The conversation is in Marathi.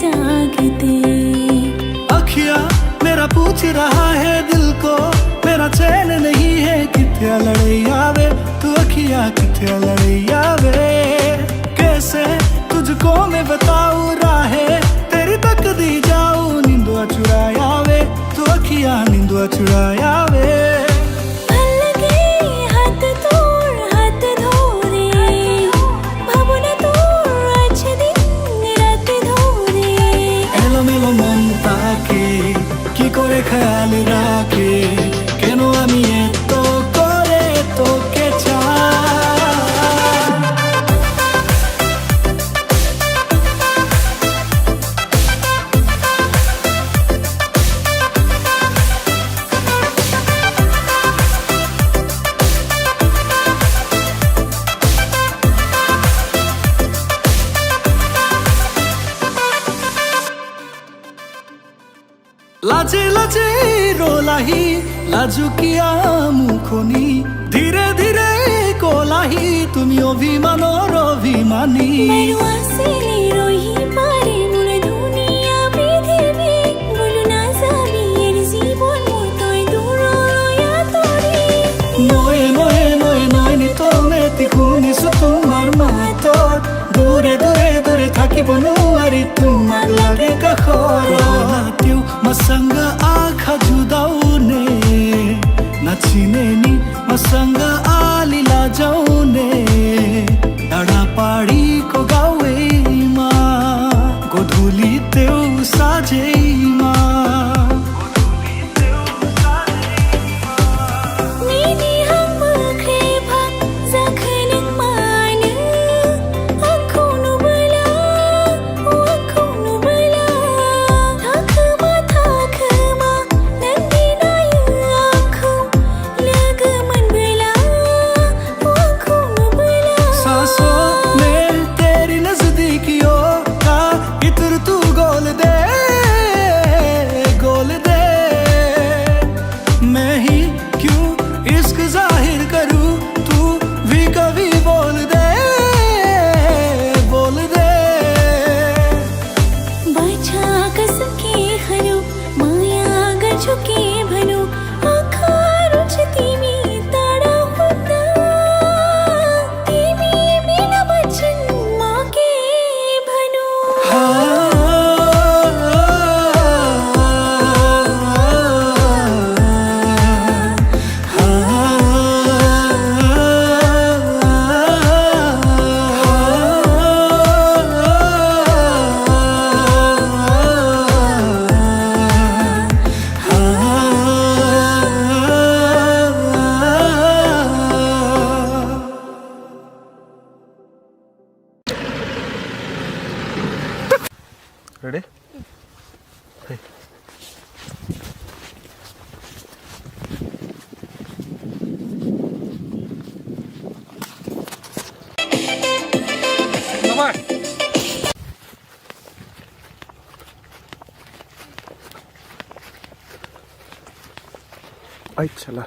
जागते। अखियां मेरा पूछ रहा है दिल को, मेरा चैन नहीं है किथे लड़ैया वे, तू अखियां किथे लड़ैया वे। कैसे तुझको मैं बताऊं राहे तेरी तक दी जाऊं, नींदुआ चुराया वे, तू अखियां नींदुआ चुराया वे। করে খেয়াল রাখে কেন আমি এত করে তোকে লাজে লাজে রোলাহি লাজুকিয়া মুখনি, ধীরে ধীরে কোলাহি তুমি অভিমানর অভিমানী। নয়ে নয়ে নয়ে নয়নি তোমেতি শুনিছো তোমাৰ মাতত, দূৰে দূৰে দূৰে থাকিব নোৱাৰি তোমাক লাগে কাষত। मसंग आखा जुदाउने नाचिनेनी मसंग आलीला जाउने, डाडा पाडीको गाउँमा गोधुली त्यो साझैमा। Ready? Hey. Come on. Ay, chala.